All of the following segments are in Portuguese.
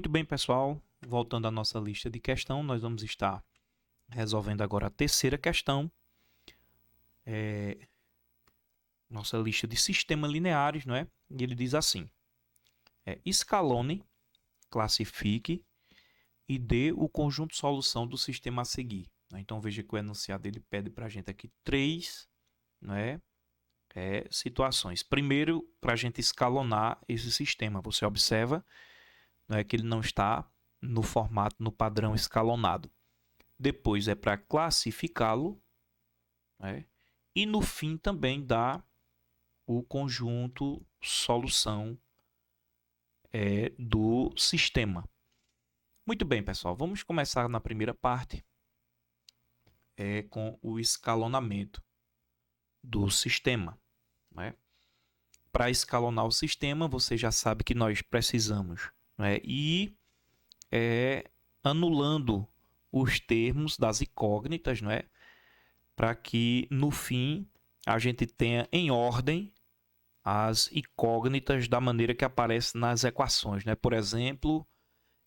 Muito bem, pessoal. Voltando à nossa lista de questão, nós vamos estar resolvendo agora a terceira questão. Nossa lista de sistemas lineares, não é? E ele diz assim: escalone, classifique e dê o conjunto de solução do sistema a seguir. Então veja que o enunciado ele pede para a gente aqui três, não é? Situações. Primeiro, para a gente escalonar esse sistema, você observa, não é, que ele não está no formato, no padrão escalonado. Depois é para classificá-lo, né? E no fim também dá o conjunto solução do sistema. Muito bem, pessoal, vamos começar na primeira parte com o escalonamento do sistema, né? Para escalonar o sistema, você já sabe que nós precisamos, né, ir anulando os termos das incógnitas, não é? Para que no fim a gente tenha em ordem as incógnitas da maneira que aparece nas equações, né? Por exemplo,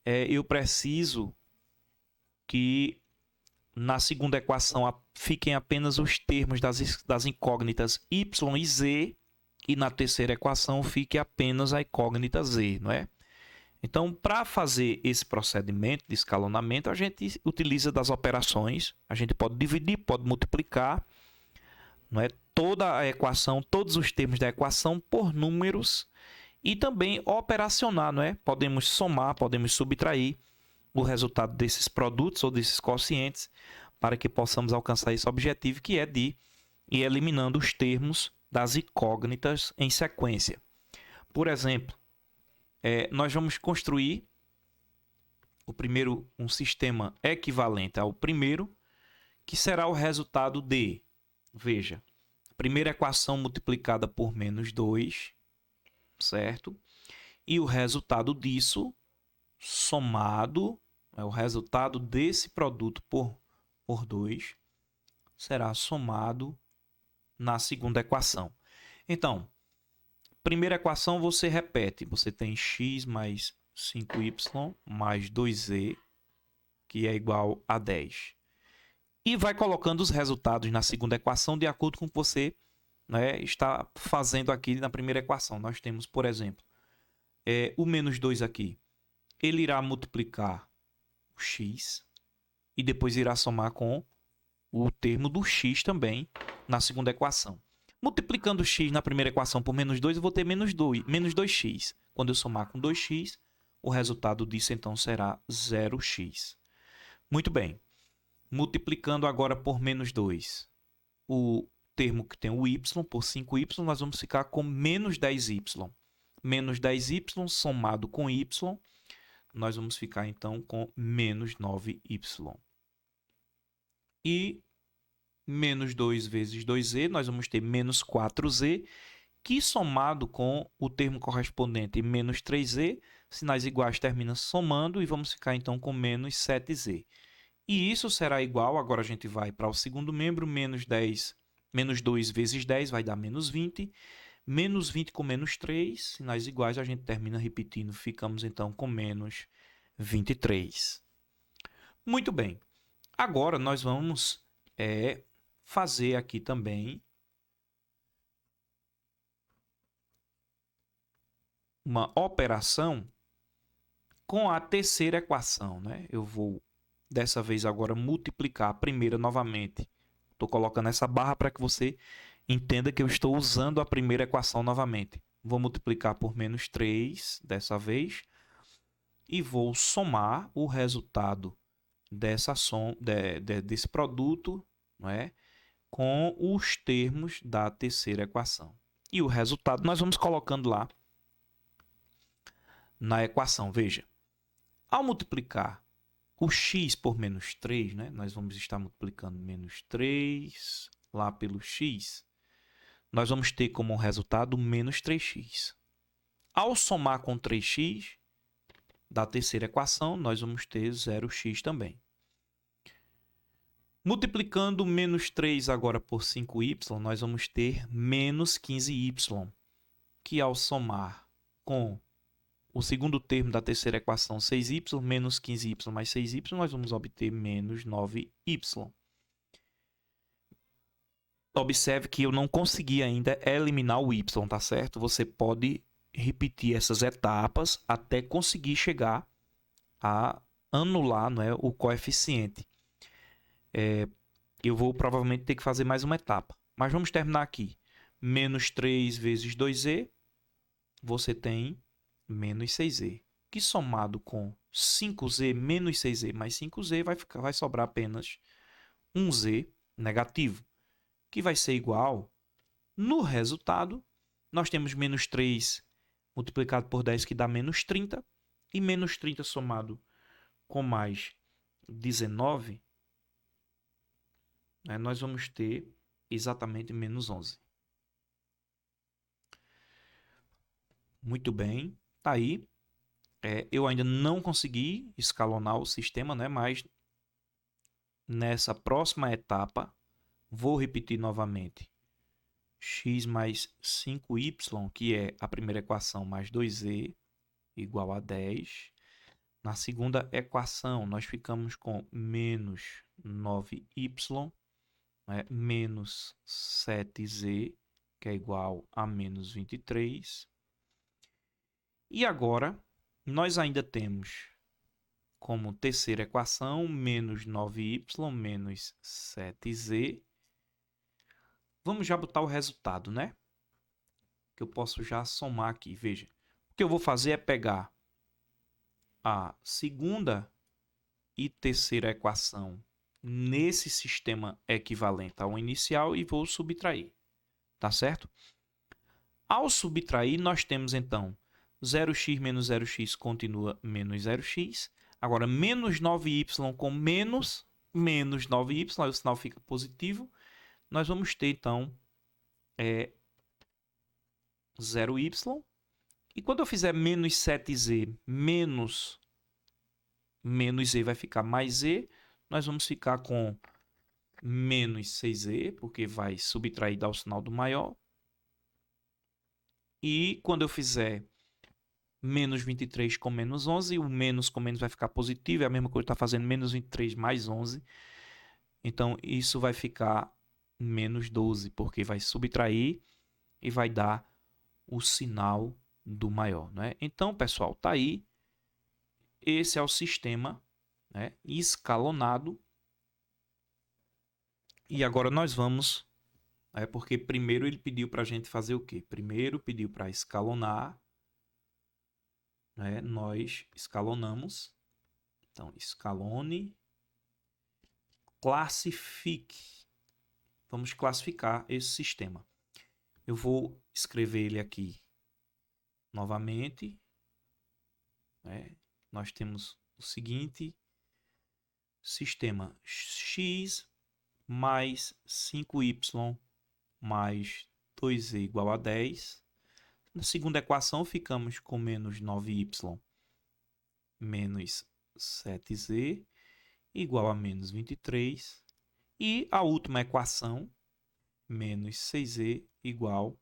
eu preciso que na segunda equação fiquem apenas os termos das incógnitas y e z, e na terceira equação fique apenas a incógnita z, não é? Então, para fazer esse procedimento de escalonamento, a gente utiliza das operações. A gente pode dividir, pode multiplicar, não é? Toda a equação, todos os termos da equação por números e também operacionar, não é? Podemos somar, podemos subtrair o resultado desses produtos ou desses quocientes para que possamos alcançar esse objetivo, que é de ir eliminando os termos das incógnitas em sequência. Por exemplo, nós vamos construir um sistema equivalente ao primeiro, que será o resultado de, veja, primeira equação multiplicada por menos 2, certo? E o resultado disso, somado, o resultado desse produto por 2, será somado na segunda equação. Então, primeira equação você repete, você tem x mais 5y mais 2z, que é igual a 10. E vai colocando os resultados na segunda equação de acordo com o que você, né, está fazendo aqui na primeira equação. Nós temos, por exemplo, o menos 2 aqui. Ele irá multiplicar o x e depois irá somar com o termo do x também na segunda equação. Multiplicando x na primeira equação por menos 2, eu vou ter menos 2x. Quando eu somar com 2x, o resultado disso então será 0x. Muito bem. Multiplicando agora por menos 2, o termo que tem o y por 5y, nós vamos ficar com menos 10y. Menos 10y somado com y, nós vamos ficar então com menos 9y. E menos 2 vezes 2z, nós vamos ter menos 4z, que somado com o termo correspondente menos 3z, sinais iguais terminam somando e vamos ficar então com menos 7z. E isso será igual, agora a gente vai para o segundo membro, menos 2 vezes 10 vai dar menos 20. Menos 20 com menos 3, sinais iguais, a gente termina repetindo, ficamos então com menos 23. Muito bem. Agora nós vamos fazer aqui também uma operação com a terceira equação, né? Eu vou, dessa vez agora, multiplicar a primeira novamente. Estou colocando essa barra para que você entenda que eu estou usando a primeira equação novamente. Vou multiplicar por menos 3 dessa vez e vou somar o resultado desse produto, não é, com os termos da terceira equação. E o resultado nós vamos colocando lá na equação. Veja, ao multiplicar o x por menos 3, né, nós vamos estar multiplicando menos 3 lá pelo x, nós vamos ter como resultado menos 3x. Ao somar com 3x da terceira equação, nós vamos ter 0x também. Multiplicando menos 3 agora por 5y, nós vamos ter menos 15y, que ao somar com o segundo termo da terceira equação, 6y menos 15y mais 6y, nós vamos obter menos 9y. Observe que eu não consegui ainda eliminar o y, tá certo? Você pode repetir essas etapas até conseguir chegar a anular, não é, o coeficiente. Eu vou provavelmente ter que fazer mais uma etapa. Mas vamos terminar aqui. Menos 3 vezes 2z, você tem menos 6z. Que somado com 5z menos 6z mais 5z, vai sobrar apenas 1z negativo, que vai ser igual, no resultado, nós temos menos 3 multiplicado por 10, que dá menos 30, e menos 30 somado com mais 19, né, nós vamos ter exatamente menos 11. Muito bem, tá aí. Eu ainda não consegui escalonar o sistema, né, mas nessa próxima etapa, vou repetir novamente. X mais 5y, que é a primeira equação, mais 2z, igual a 10. Na segunda equação, nós ficamos com menos 9y, né, menos 7z, que é igual a menos 23. E agora, nós ainda temos como terceira equação, menos 9y menos 7z. Vamos já botar o resultado, né? Que eu posso já somar aqui. Veja, o que eu vou fazer é pegar a segunda e terceira equação nesse sistema equivalente ao inicial e vou subtrair. Tá certo? Ao subtrair, nós temos então 0x menos 0x continua menos 0x. Agora, menos 9y com menos 9y, aí o sinal fica positivo. Nós vamos ter, então, 0y. E quando eu fizer menos 7z menos z vai ficar mais z. Nós vamos ficar com menos 6z, porque vai subtrair e dar o sinal do maior. E quando eu fizer menos 23 com menos 11, o menos com menos vai ficar positivo, é a mesma coisa que está fazendo menos 23 mais 11. Então, isso vai ficar menos 12, porque vai subtrair e vai dar o sinal do maior, né? Então, pessoal, tá aí. Esse é o sistema, né, escalonado. E agora nós vamos... porque primeiro ele pediu para a gente fazer o quê? Primeiro pediu para escalonar. Né? Nós escalonamos. Então, escalone, classifique. Vamos classificar esse sistema. Eu vou escrever ele aqui novamente. Né? Nós temos o seguinte sistema: x mais 5y mais 2z igual a 10. Na segunda equação, ficamos com menos 9y menos 7z igual a menos 23. E a última equação, menos 6z igual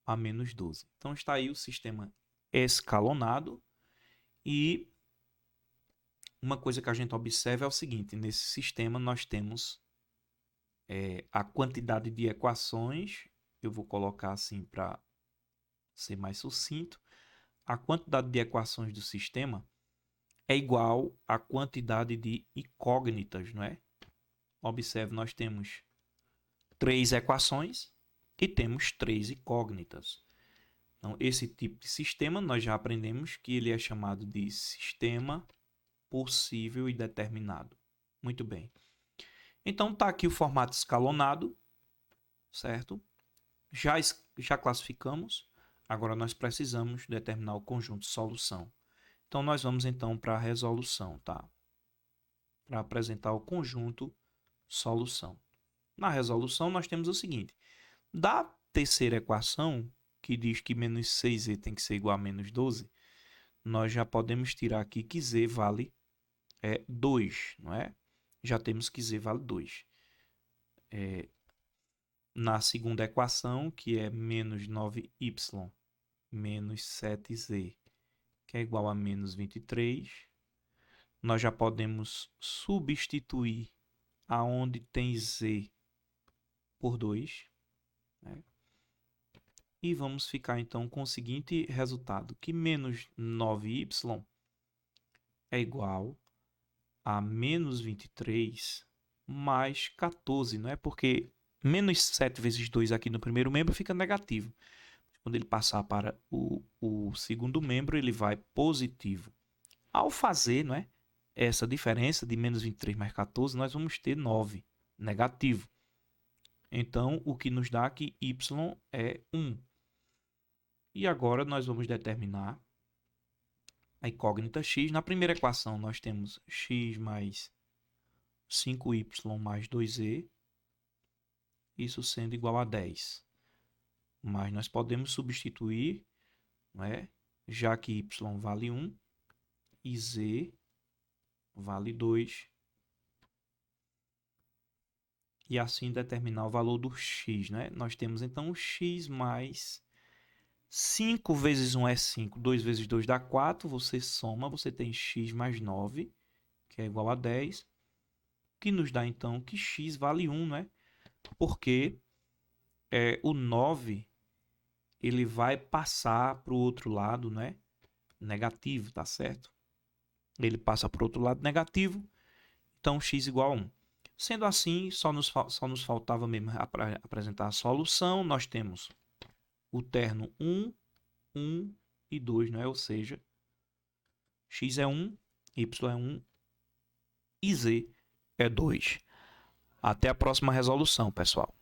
a menos 12. Então, está aí o sistema escalonado. E uma coisa que a gente observa é o seguinte: nesse sistema nós temos a quantidade de equações. Eu vou colocar assim para ser mais sucinto. A quantidade de equações do sistema é igual à quantidade de incógnitas, não é? Observe, nós temos 3 equações e temos 3 incógnitas. Então, esse tipo de sistema, nós já aprendemos que ele é chamado de sistema possível e determinado. Muito bem. Então, está aqui o formato escalonado, certo? Já classificamos. Agora, nós precisamos determinar o conjunto solução. Então, nós vamos então para a resolução, tá? Para apresentar o conjunto solução. Na resolução, nós temos o seguinte: da terceira equação, que diz que menos 6z tem que ser igual a menos 12, nós já podemos tirar aqui que z vale 2, não é? Já temos que z vale 2. Na segunda equação, que é menos 9y menos 7z que é igual a menos 23. Nós já podemos substituir aonde tem z por 2. Né? E vamos ficar então com o seguinte resultado, que menos 9y é igual a menos 23 mais 14, não é? Porque menos 7 vezes 2 aqui no primeiro membro fica negativo. Quando ele passar para o segundo membro, ele vai positivo. Ao fazer, não é, essa diferença de menos 23 mais 14, nós vamos ter 9, negativo. Então, o que nos dá que y é 1. E agora nós vamos determinar a incógnita x. Na primeira equação, nós temos x mais 5y mais 2z, isso sendo igual a 10. Mas nós podemos substituir, né, já que y vale 1 e z vale 2. E assim determinar o valor do x. Né? Nós temos então x mais 5 vezes 1 é 5, 2 vezes 2 dá 4, você soma, você tem x mais 9, que é igual a 10, que nos dá então que x vale 1, né? Porque o 9 ele vai passar para o outro lado, né? Negativo, tá certo? Ele passa para o outro lado negativo, então x igual a 1. Sendo assim, só nos faltava mesmo apresentar a solução. Nós temos o terno 1, 1 e 2, não é? Ou seja, x é 1, y é 1 e z é 2. Até a próxima resolução, pessoal.